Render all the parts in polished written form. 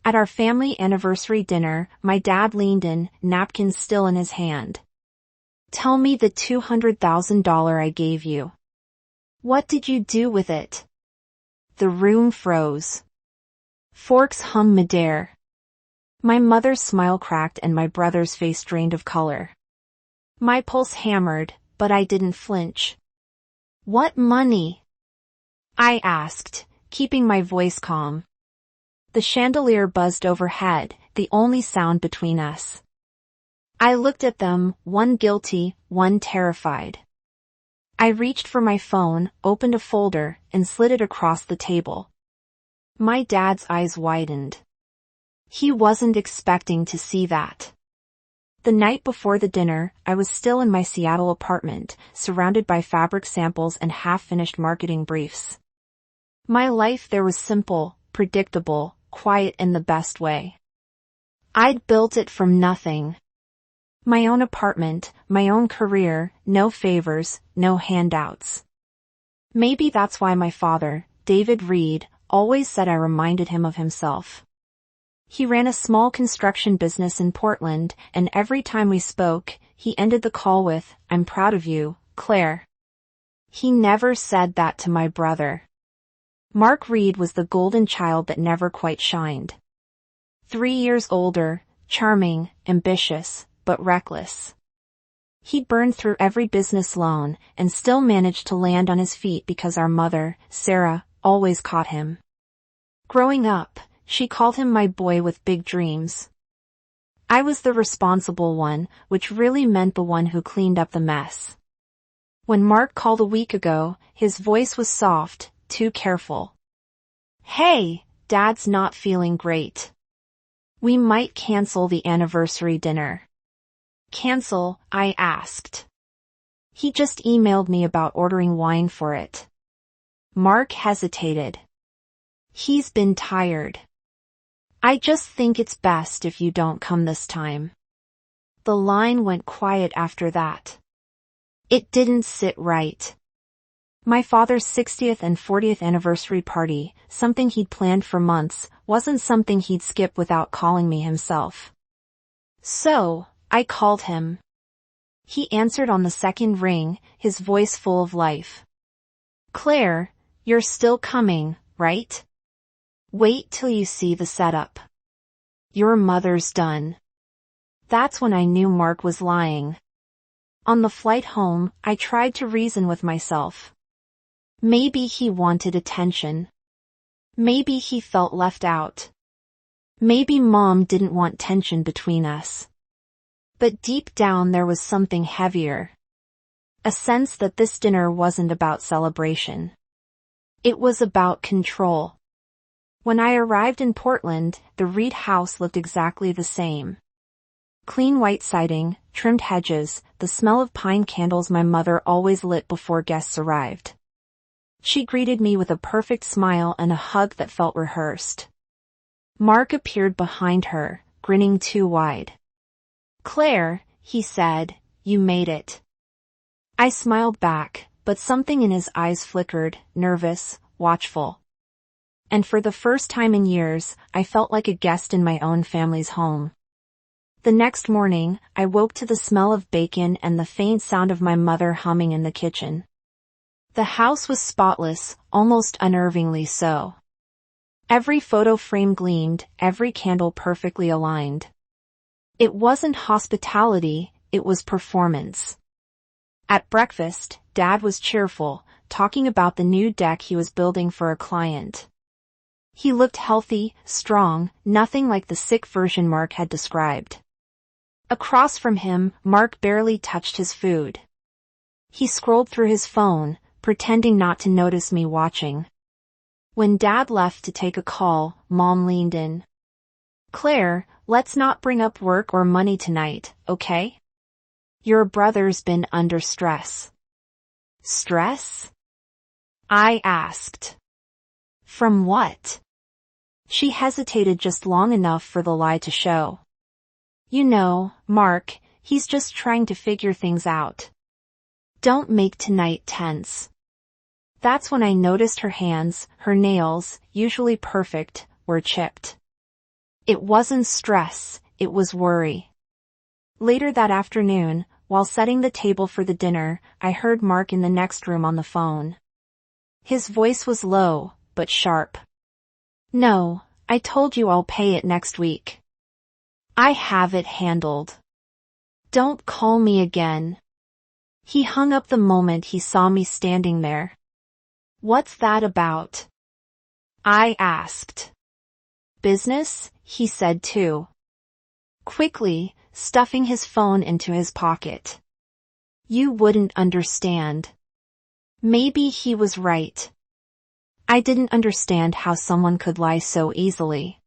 At our family anniversary dinner, my dad leaned in, napkin still in his hand. "Tell me the $200,000 I gave you. What did you do with it?" The room froze. Forks hung midair. My mother's smile cracked and my brother's face drained of color. My pulse hammered, but I didn't flinch. "What money?" I asked, keeping my voice calm. The chandelier buzzed overhead, the only sound between us. I looked at them, one guilty, one terrified. I reached for my phone, opened a folder, and slid it across the table. My dad's eyes widened. He wasn't expecting to see that. The night before the dinner, I was still in my Seattle apartment, surrounded by fabric samples and half-finished marketing briefs. My life there was simple, predictable, quiet in the best way. I'd built it from nothing. My own apartment, my own career, no favors, no handouts. Maybe that's why my father, David Reed, always said I reminded him of himself. He ran a small construction business in Portland, and every time we spoke, he ended the call with, "I'm proud of you, Claire." He never said that to my brother. Mark Reed was the golden child that never quite shined. 3 years older, charming, ambitious, but reckless. He burned through every business loan and still managed to land on his feet because our mother, Sarah, always caught him. Growing up, she called him my boy with big dreams. I was the responsible one, which really meant the one who cleaned up the mess. When Mark called a week ago, his voice was soft, too careful. "Hey, Dad's not feeling great. We might cancel the anniversary dinner." "Cancel?" I asked. "He just emailed me about ordering wine for it." Mark hesitated. "He's been tired. I just think it's best if you don't come this time." The line went quiet after that. It didn't sit right. My father's 60th and 40th anniversary party, something he'd planned for months, wasn't something he'd skip without calling me himself. So, I called him. He answered on the second ring, his voice full of life. "Claire, you're still coming, right? Wait till you see the setup. Your mother's done." That's when I knew Mark was lying. On the flight home, I tried to reason with myself. Maybe he wanted attention. Maybe he felt left out. Maybe Mom didn't want tension between us. But deep down there was something heavier. A sense that this dinner wasn't about celebration. It was about control. When I arrived in Portland, the Reed house looked exactly the same. Clean white siding, trimmed hedges, the smell of pine candles my mother always lit before guests arrived. She greeted me with a perfect smile and a hug that felt rehearsed. Mark appeared behind her, grinning too wide. "Claire," he said, "you made it." I smiled back, but something in his eyes flickered, nervous, watchful. And for the first time in years, I felt like a guest in my own family's home. The next morning, I woke to the smell of bacon and the faint sound of my mother humming in the kitchen. The house was spotless, almost unnervingly so. Every photo frame gleamed, every candle perfectly aligned. It wasn't hospitality, it was performance. At breakfast, Dad was cheerful, talking about the new deck he was building for a client. He looked healthy, strong, nothing like the sick version Mark had described. Across from him, Mark barely touched his food. He scrolled through his phone, pretending not to notice me watching. When Dad left to take a call, Mom leaned in. "Claire, let's not bring up work or money tonight, okay? Your brother's been under stress." "Stress?" I asked. "From what?" She hesitated just long enough for the lie to show. "You know, Mark, he's just trying to figure things out. Don't make tonight tense." That's when I noticed her hands, her nails, usually perfect, were chipped. It wasn't stress, it was worry. Later that afternoon, while setting the table for the dinner, I heard Mark in the next room on the phone. His voice was low, but sharp. "No, I told you I'll pay it next week. I have it handled. Don't call me again." He hung up the moment he saw me standing there. "What's that about?" I asked. "Business," he said too. Quickly, stuffing his phone into his pocket. "You wouldn't understand." Maybe he was right. I didn't understand how someone could lie so easily.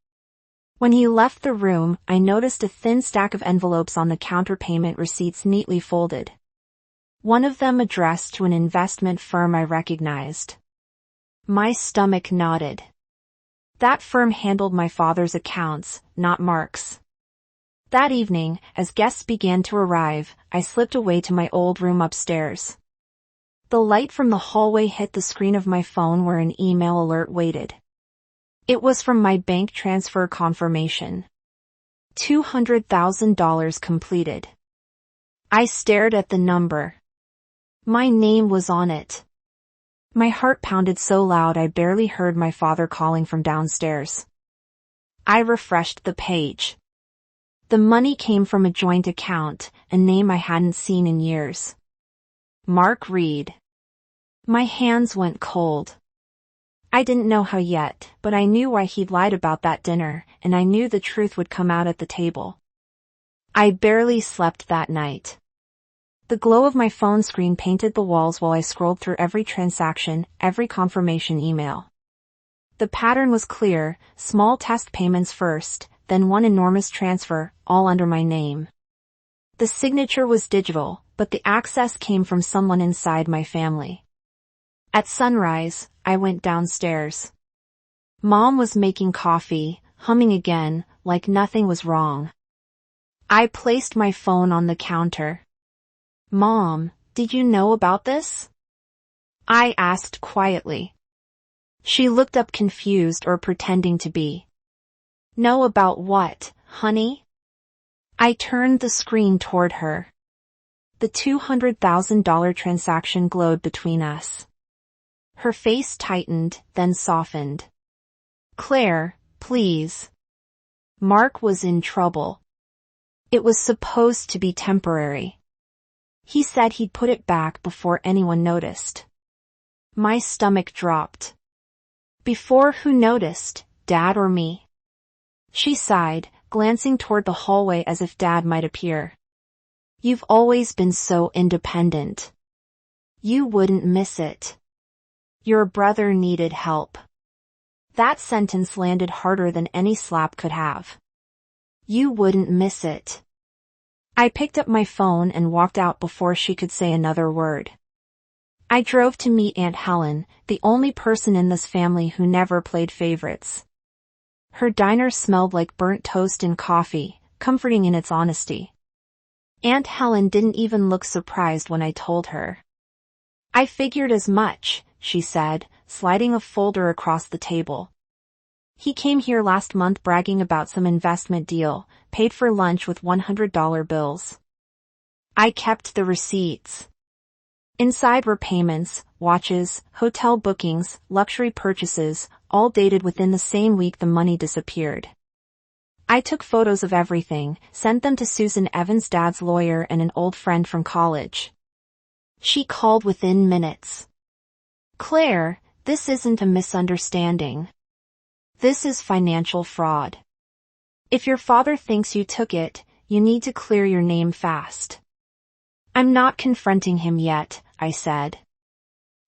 When he left the room, I noticed a thin stack of envelopes on the counter, payment receipts neatly folded. One of them addressed to an investment firm I recognized. My stomach knotted. That firm handled my father's accounts, not Mark's. That evening, as guests began to arrive, I slipped away to my old room upstairs. The light from the hallway hit the screen of my phone where an email alert waited. It was from my bank transfer confirmation. $200,000 completed. I stared at the number. My name was on it. My heart pounded so loud I barely heard my father calling from downstairs. I refreshed the page. The money came from a joint account, a name I hadn't seen in years. Mark Reed. My hands went cold. I didn't know how yet, but I knew why he'd lied about that dinner, and I knew the truth would come out at the table. I barely slept that night. The glow of my phone screen painted the walls while I scrolled through every transaction, every confirmation email. The pattern was clear: small test payments first, then one enormous transfer, all under my name. The signature was digital, but the access came from someone inside my family. At sunrise, I went downstairs. Mom was making coffee, humming again, like nothing was wrong. I placed my phone on the counter. "Mom, did you know about this?" I asked quietly. She looked up, confused or pretending to be. "Know about what, honey?" I turned the screen toward her. The $200,000 transaction glowed between us. Her face tightened, then softened. "Claire, please." Mark was in trouble. It was supposed to be temporary. He said he'd put it back before anyone noticed. My stomach dropped. Before who noticed, Dad or me? She sighed, glancing toward the hallway as if Dad might appear. "You've always been so independent. You wouldn't miss it. Your brother needed help." That sentence landed harder than any slap could have. You wouldn't miss it. I picked up my phone and walked out before she could say another word. I drove to meet Aunt Helen, the only person in this family who never played favorites. Her diner smelled like burnt toast and coffee, comforting in its honesty. Aunt Helen didn't even look surprised when I told her. "I figured as much," she said, sliding a folder across the table. "He came here last month bragging about some investment deal, paid for lunch with $100 bills. I kept the receipts. Inside were payments, watches, hotel bookings, luxury purchases, all dated within the same week the money disappeared. I took photos of everything, sent them to Susan Evans' dad's lawyer and an old friend from college. She called within minutes. "Claire, this isn't a misunderstanding. This is financial fraud. If your father thinks you took it, you need to clear your name fast." "I'm not confronting him yet," I said.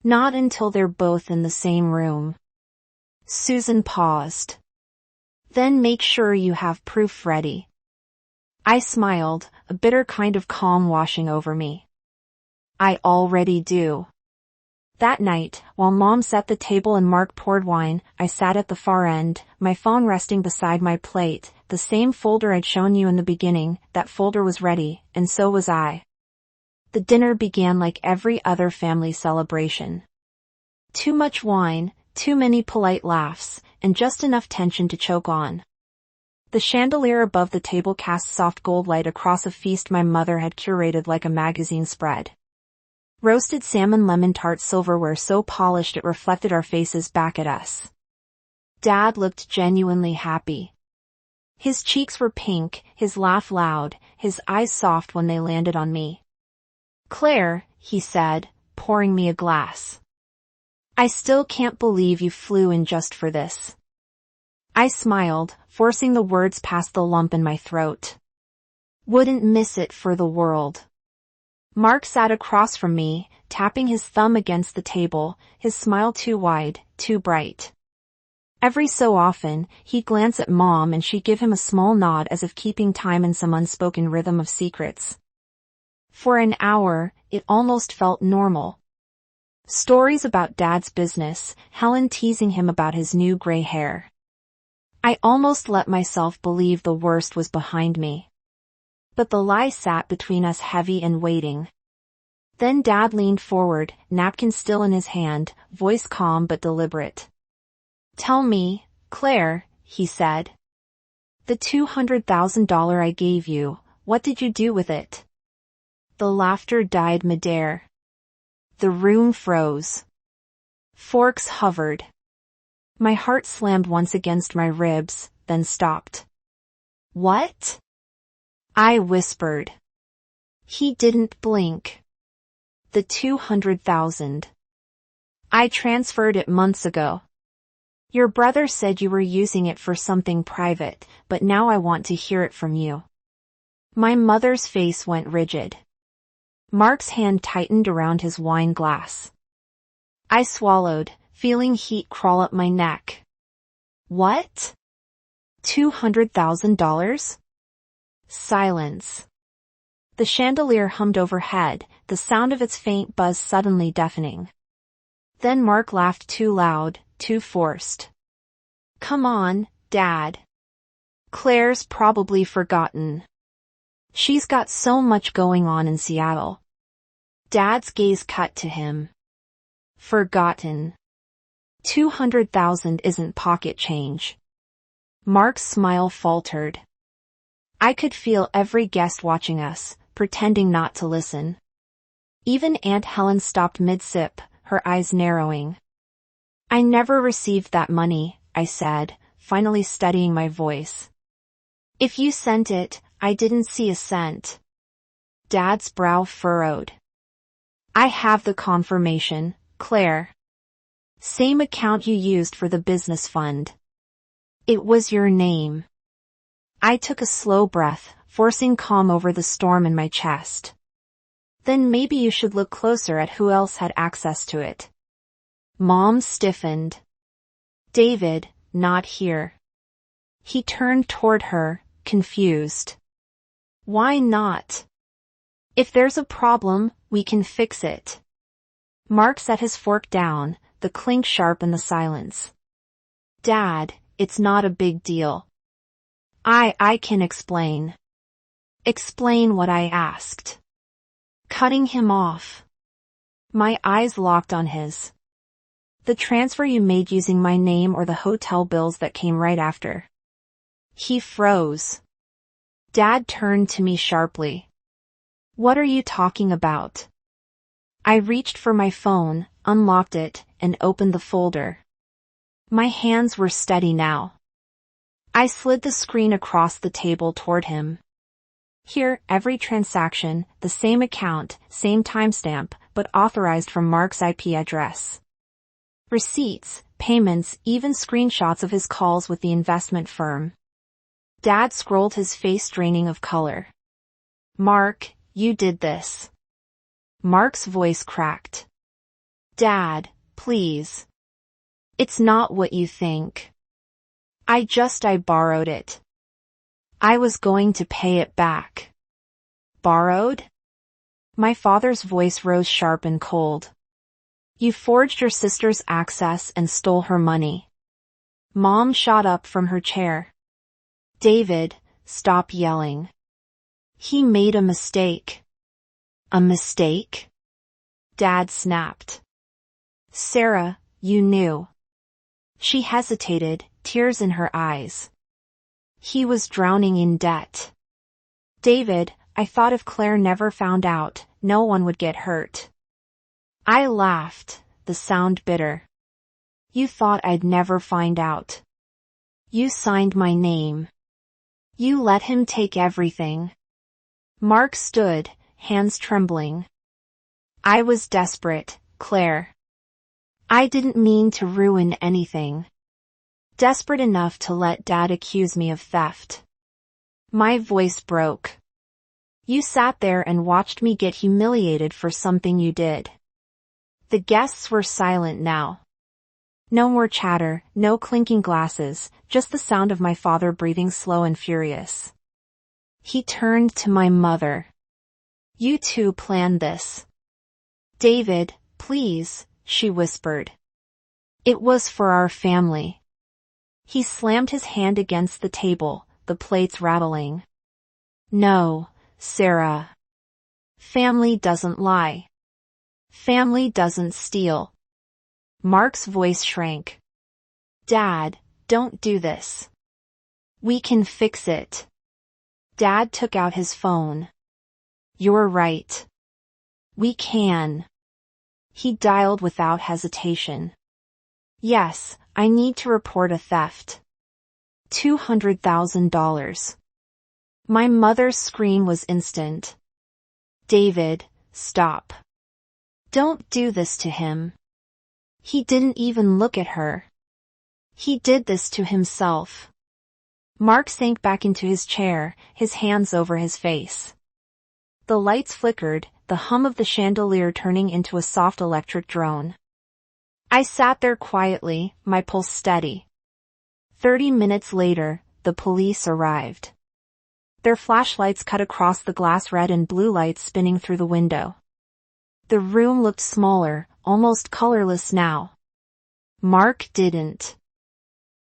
"Not until they're both in the same room." Susan paused. "Then make sure you have proof ready." I smiled, a bitter kind of calm washing over me. "I already do." That night, while Mom set the table and Mark poured wine, I sat at the far end, my phone resting beside my plate, the same folder I'd shown you in the beginning. That folder was ready, and so was I. The dinner began like every other family celebration. Too much wine, too many polite laughs, and just enough tension to choke on. The chandelier above the table cast soft gold light across a feast my mother had curated like a magazine spread. Roasted salmon lemon tart silverware so polished it reflected our faces back at us. Dad looked genuinely happy. His cheeks were pink, his laugh loud, his eyes soft when they landed on me. "Claire," he said, pouring me a glass. "I still can't believe you flew in just for this." I smiled, forcing the words past the lump in my throat. "Wouldn't miss it for the world." Mark sat across from me, tapping his thumb against the table, his smile too wide, too bright. Every so often, he'd glance at Mom and she'd give him a small nod as if keeping time in some unspoken rhythm of secrets. For an hour, it almost felt normal. Stories about Dad's business, Helen teasing him about his new gray hair. I almost let myself believe the worst was behind me. But the lie sat between us heavy and waiting. Then Dad leaned forward, napkin still in his hand, voice calm but deliberate. "Tell me, Claire," he said. "The $200,000 I gave you, what did you do with it?" The laughter died midair. The room froze. Forks hovered. My heart slammed once against my ribs, then stopped. "What?" I whispered. He didn't blink. "The $200,000. I transferred it months ago. Your brother said you were using it for something private, but now I want to hear it from you." My mother's face went rigid. Mark's hand tightened around his wine glass. I swallowed, feeling heat crawl up my neck. "What? $200,000? Silence. The chandelier hummed overhead, the sound of its faint buzz suddenly deafening. Then Mark laughed too loud, too forced. "Come on, Dad. Claire's probably forgotten. She's got so much going on in Seattle." Dad's gaze cut to him. "Forgotten. 200,000 isn't pocket change." Mark's smile faltered. I could feel every guest watching us, pretending not to listen. Even Aunt Helen stopped mid-sip, her eyes narrowing. "I never received that money," I said, finally steadying my voice. "If you sent it, I didn't see a cent." Dad's brow furrowed. "I have the confirmation, Claire. Same account you used for the business fund. It was your name." I took a slow breath, forcing calm over the storm in my chest. "Then maybe you should look closer at who else had access to it." Mom stiffened. "David, not here." He turned toward her, confused. "Why not? If there's a problem, we can fix it." Mark set his fork down, the clink sharp in the silence. "Dad, it's not a big deal. I can explain." "Explain what I asked." Cutting him off. My eyes locked on his. "The transfer you made using my name or the hotel bills that came right after?" He froze. Dad turned to me sharply. "What are you talking about?" I reached for my phone, unlocked it, and opened the folder. My hands were steady now. I slid the screen across the table toward him. Here, every transaction, the same account, same timestamp, but authorized from Mark's IP address. Receipts, payments, even screenshots of his calls with the investment firm. Dad scrolled, his face draining of color. "Mark, you did this." Mark's voice cracked. "Dad, please. It's not what you think. I borrowed it. I was going to pay it back." "Borrowed?" My father's voice rose sharp and cold. "You forged your sister's access and stole her money." Mom shot up from her chair. "David, stop yelling. He made a mistake." "A mistake?" Dad snapped. "Sarah, you knew." She hesitated, tears in her eyes. He was drowning in debt. David, I thought if Claire never found out, no one would get hurt. I laughed, the sound bitter. You thought I'd never find out. You signed my name. You let him take everything. Mark stood, hands trembling. I was desperate, Claire. I didn't mean to ruin anything. Desperate enough to let Dad accuse me of theft. My voice broke. You sat there and watched me get humiliated for something you did. The guests were silent now. No more chatter, no clinking glasses, just the sound of my father breathing slow and furious. He turned to my mother. You two planned this. David, please, she whispered. It was for our family. He slammed his hand against the table, the plates rattling. No, Sarah. Family doesn't lie. Family doesn't steal. Mark's voice shrank. Dad, don't do this. We can fix it. Dad took out his phone. You're right. We can. He dialed without hesitation. Yes, I need to report a theft. $200,000. My mother's scream was instant. David, stop. Don't do this to him. He didn't even look at her. He did this to himself. Mark sank back into his chair, his hands over his face. The lights flickered, the hum of the chandelier turning into a soft electric drone. I sat there quietly, my pulse steady. 30 minutes later, the police arrived. Their flashlights cut across the glass, red and blue lights spinning through the window. The room looked smaller, almost colorless now. Mark didn't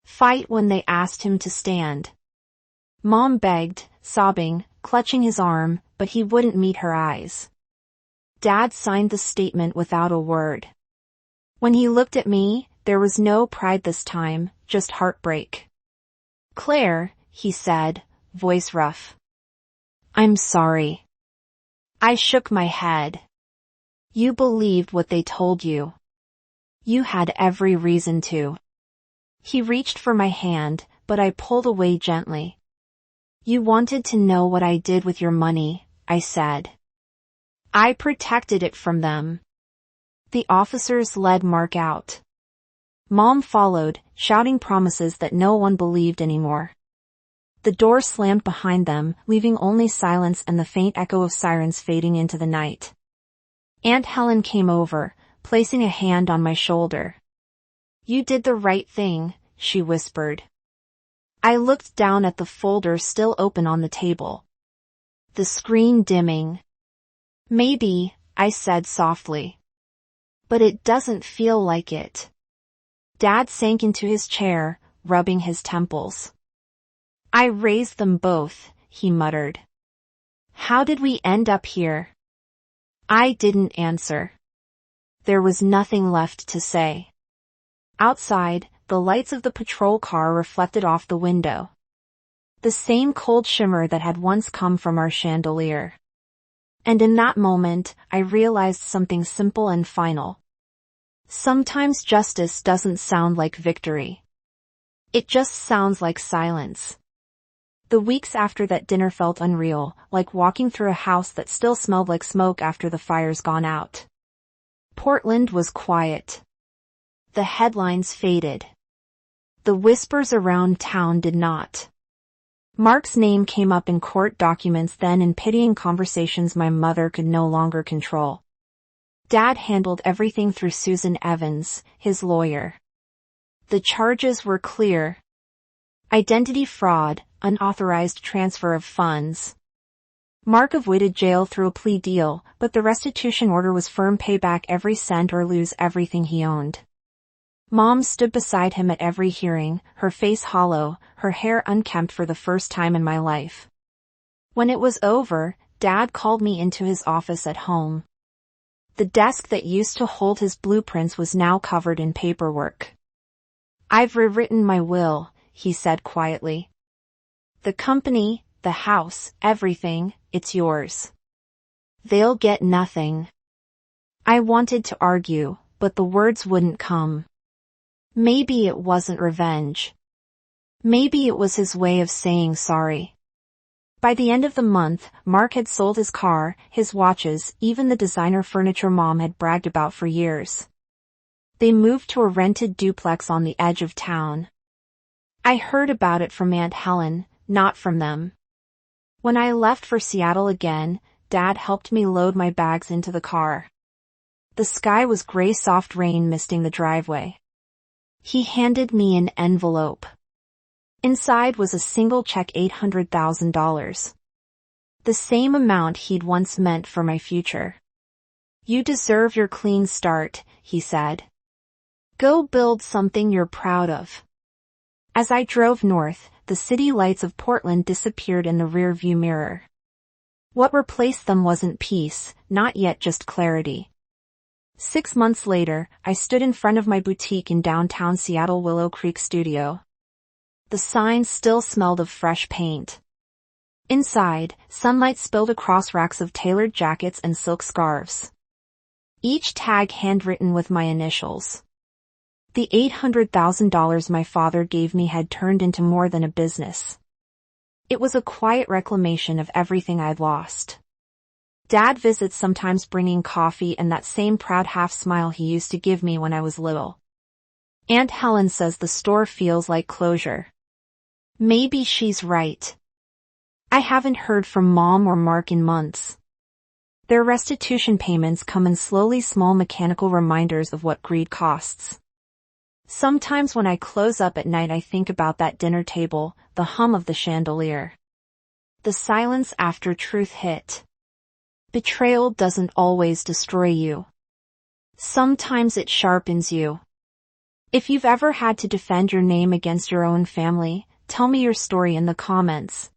fight when they asked him to stand. Mom begged, sobbing, clutching his arm, but he wouldn't meet her eyes. Dad signed the statement without a word. When he looked at me, there was no pride this time, just heartbreak. Claire, he said, voice rough. I'm sorry. I shook my head. You believed what they told you. You had every reason to. He reached for my hand, but I pulled away gently. You wanted to know what I did with your money, I said. I protected it from them. The officers led Mark out. Mom followed, shouting promises that no one believed anymore. The door slammed behind them, leaving only silence and the faint echo of sirens fading into the night. Aunt Helen came over, placing a hand on my shoulder. You did the right thing, she whispered. I looked down at the folder still open on the table. The screen dimming. Maybe, I said softly. But it doesn't feel like it. Dad sank into his chair, rubbing his temples. I raised them both, he muttered. How did we end up here? I didn't answer. There was nothing left to say. Outside, the lights of the patrol car reflected off the window. The same cold shimmer that had once come from our chandelier. And in that moment, I realized something simple and final. Sometimes justice doesn't sound like victory. It just sounds like silence. The weeks after that dinner felt unreal, like walking through a house that still smelled like smoke after the fire's gone out. Portland was quiet. The headlines faded. The whispers around town did not. Mark's name came up in court documents then, in pitying conversations my mother could no longer control. Dad handled everything through Susan Evans, his lawyer. The charges were clear. Identity fraud, unauthorized transfer of funds. Mark avoided jail through a plea deal, but the restitution order was firm: pay back every cent or lose everything he owned. Mom stood beside him at every hearing, her face hollow, her hair unkempt for the first time in my life. When it was over, Dad called me into his office at home. The desk that used to hold his blueprints was now covered in paperwork. I've rewritten my will, he said quietly. The company, the house, everything, it's yours. They'll get nothing. I wanted to argue, but the words wouldn't come. Maybe it wasn't revenge. Maybe it was his way of saying sorry. By the end of the month, Mark had sold his car, his watches, even the designer furniture Mom had bragged about for years. They moved to a rented duplex on the edge of town. I heard about it from Aunt Helen, not from them. When I left for Seattle again, Dad helped me load my bags into the car. The sky was gray, soft rain misting the driveway. He handed me an envelope. Inside was a single check, $800,000. The same amount he'd once meant for my future. You deserve your clean start, he said. Go build something you're proud of. As I drove north, the city lights of Portland disappeared in the rearview mirror. What replaced them wasn't peace, not yet, just clarity. 6 months later, I stood in front of my boutique in downtown Seattle, Willow Creek Studio. The sign still smelled of fresh paint. Inside, sunlight spilled across racks of tailored jackets and silk scarves. Each tag handwritten with my initials. The $800,000 my father gave me had turned into more than a business. It was a quiet reclamation of everything I'd lost. Dad visits, sometimes bringing coffee and that same proud half smile he used to give me when I was little. Aunt Helen says the store feels like closure. Maybe she's right. I haven't heard from Mom or Mark in months. Their restitution payments come in slowly, small mechanical reminders of what greed costs. Sometimes when I close up at night, I think about that dinner table, the hum of the chandelier. The silence after truth hit. Betrayal doesn't always destroy you. Sometimes it sharpens you. If you've ever had to defend your name against your own family, tell me your story in the comments.